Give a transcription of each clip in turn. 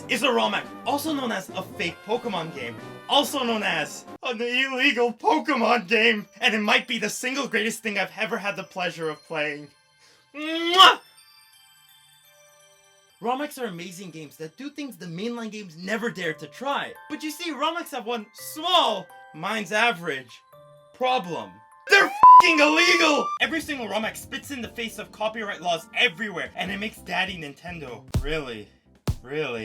is a Rom Hack, also known as a fake Pokemon game, also known as an illegal Pokemon game, and it might be the single greatest thing I've ever had the pleasure of playing. Mwah! Rom Hacks are amazing games that do things the mainline games never dared to try. But you see, Rom Hacks have one small, mine's average, problem. They're f***ing illegal! Every single Rom Hack spits in the face of copyright laws everywhere, and it makes Daddy Nintendo really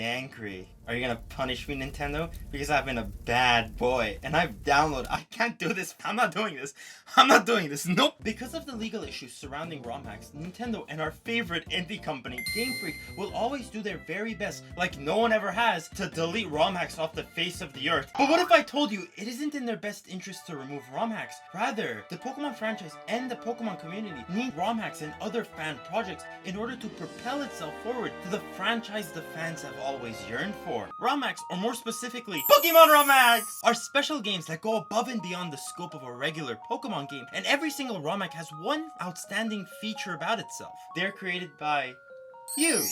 angry. Are you gonna punish me, Nintendo? Because I've been a bad boy and I've downloaded. I can't do this. I'm not doing this. Nope. Because of the legal issues surrounding Rom Hacks, Nintendo and our favorite indie company, GameFreak, will always do their very best, like no one ever has, to delete Rom Hacks off the face of the earth. But what if I told you it isn't in their best interest to remove Rom Hacks? Rather, the Pokemon franchise and the Pokemon community need Rom Hacks and other fan projects in order to propel itself forward to the franchise the fans have always yearned for. Rom Hacks, or more specifically, Pokemon Rom Hacks, are special games that go above and beyond the scope of a regular Pokemon game, and every single Rom Hack has one outstanding feature about itself. They're created by you.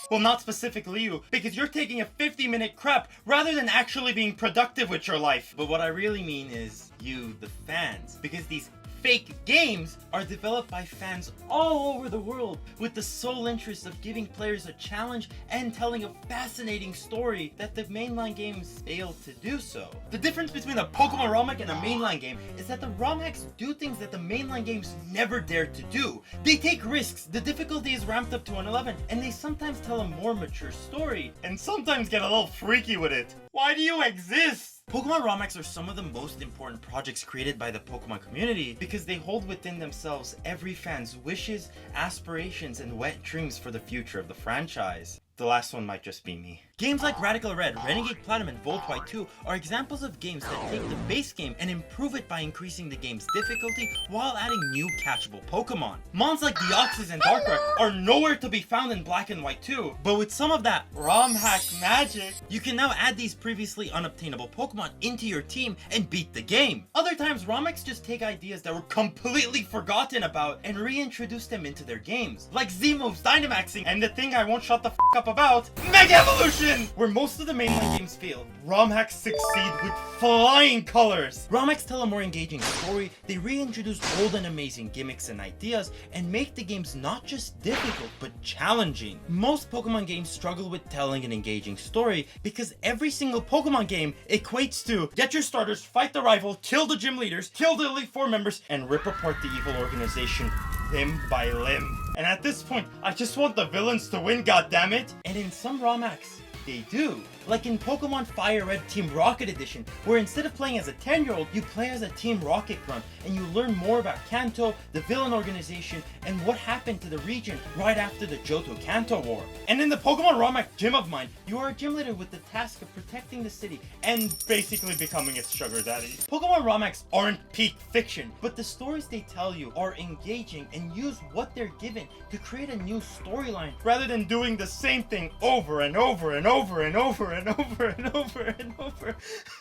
Well, not specifically you, because you're taking a 50-minute crap rather than actually being productive with your life. But what I really mean is you, the fans, because these fake games are developed by fans all over the world with the sole interest of giving players a challenge and telling a fascinating story that the mainline games fail to do so. The difference between a Pokemon Rom Hack and a mainline game is that the Rom Hacks do things that the mainline games never dared to do. They take risks, the difficulty is ramped up to an 11, and they sometimes tell a more mature story, and sometimes get a little freaky with it. Why do you exist? Pokemon Rom Hacks are some of the most important projects created by the Pokemon community because they hold within themselves every fan's wishes, aspirations, and wet dreams for the future of the franchise. The last one might just be me. Games like Radical Red, Renegade Platinum, and Volt White 2 are examples of games that take the base game and improve it by increasing the game's difficulty while adding new catchable Pokemon. Mons like Deoxys and Darkrai are nowhere to be found in Black and White 2, but with some of that Rom Hack magic, you can now add these previously unobtainable Pokemon into your team and beat the game. Other times, Rom Hacks just take ideas that were completely forgotten about and reintroduce them into their games, like Z-Moves, Dynamaxing, and the thing I won't shut the f up about, Mega Evolution! Where most of the mainline games fail, Rom Hacks succeed with flying colors. Rom Hacks tell a more engaging story, they reintroduce old and amazing gimmicks and ideas, and make the games not just difficult, but challenging. Most Pokemon games struggle with telling an engaging story because every single Pokemon game equates to get your starters, fight the rival, kill the gym leaders, kill the Elite Four members, and rip apart the evil organization limb by limb. And at this point, I just want the villains to win, goddammit! And in some Rom Hacks, they do. Like in Pokemon Fire Red Team Rocket Edition, where instead of playing as a 10-year-old, you play as a Team Rocket grunt, and you learn more about Kanto, the villain organization, and what happened to the region right after the Johto-Kanto War. And in the Pokemon Rom Hack Gym of Mine, you are a gym leader with the task of protecting the city and basically becoming its sugar daddy. Pokemon Rom Hacks aren't peak fiction, but the stories they tell you are engaging and use what they're given to create a new storyline, rather than doing the same thing over and over and over and over and over and over and over.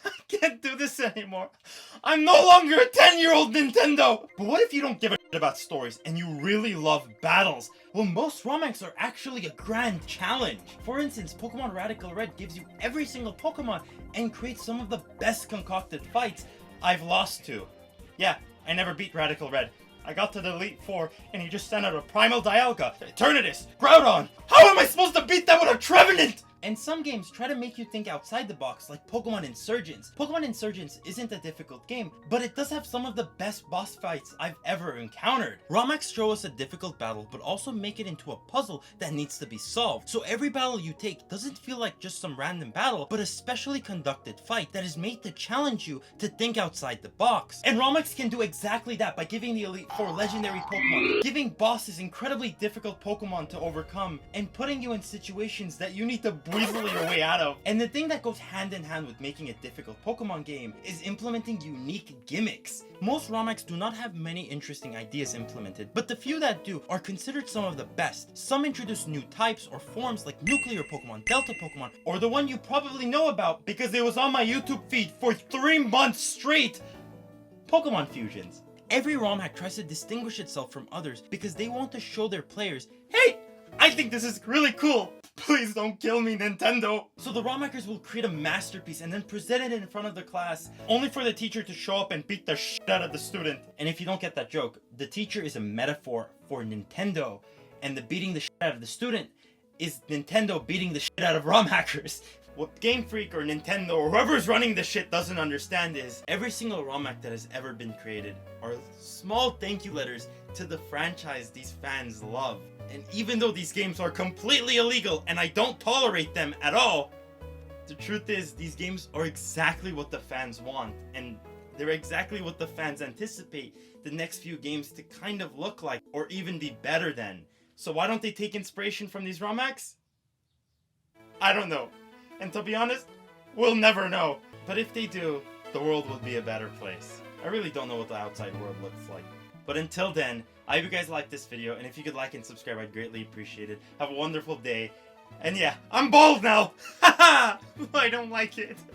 I can't do this anymore. I'm no longer a 10-year-old Nintendo! But what if you don't give a shit about stories and you really love battles? Well, most Rom Hacks are actually a grand challenge. For instance, Pokemon Radical Red gives you every single Pokemon and creates some of the best concocted fights I've lost to. Yeah, I never beat Radical Red. I got to the Elite Four, and he just sent out a Primal Dialga, Eternatus, Groudon! How am I supposed to beat that with a Trevenant? And some games try to make you think outside the box, like Pokemon Insurgents. Pokemon Insurgents isn't a difficult game, but it does have some of the best boss fights I've ever encountered. Rom Hacks show us a difficult battle, but also make it into a puzzle that needs to be solved. So every battle you take doesn't feel like just some random battle, but a specially conducted fight that is made to challenge you to think outside the box. And Rom Hacks can do exactly that by giving the Elite Four legendary Pokemon, giving bosses incredibly difficult Pokemon to overcome, and putting you in situations that you need to weasel your way out of. And the thing that goes hand in hand with making a difficult Pokemon game is implementing unique gimmicks. Most Rom Hacks do not have many interesting ideas implemented, but the few that do are considered some of the best. Some introduce new types or forms like Nuclear Pokemon, Delta Pokemon, or the one you probably know about because it was on my YouTube feed for 3 months straight, Pokemon Fusions. Every Rom Hack tries to distinguish itself from others because they want to show their players, hey, I think this is really cool. Please don't kill me, Nintendo. So the ROM hackers will create a masterpiece and then present it in front of the class, only for the teacher to show up and beat the shit out of the student. And if you don't get that joke, the teacher is a metaphor for Nintendo, and the beating the shit out of the student is Nintendo beating the shit out of ROM hackers. What GameFreak or Nintendo or whoever's running the shit doesn't understand is every single ROM hack that has ever been created are small thank you letters to the franchise these fans love. And even though these games are completely illegal and I don't tolerate them at all, the truth is these games are exactly what the fans want, and they're exactly what the fans anticipate the next few games to kind of look like or even be better than. So why don't they take inspiration from these ROM hacks? I don't know. And to be honest, we'll never know. But if they do, the world will be a better place. I really don't know what the outside world looks like. But until then, I hope you guys liked this video, and if you could like and subscribe, I'd greatly appreciate it. Have a wonderful day. And yeah, I'm bald now! Haha! I don't like it.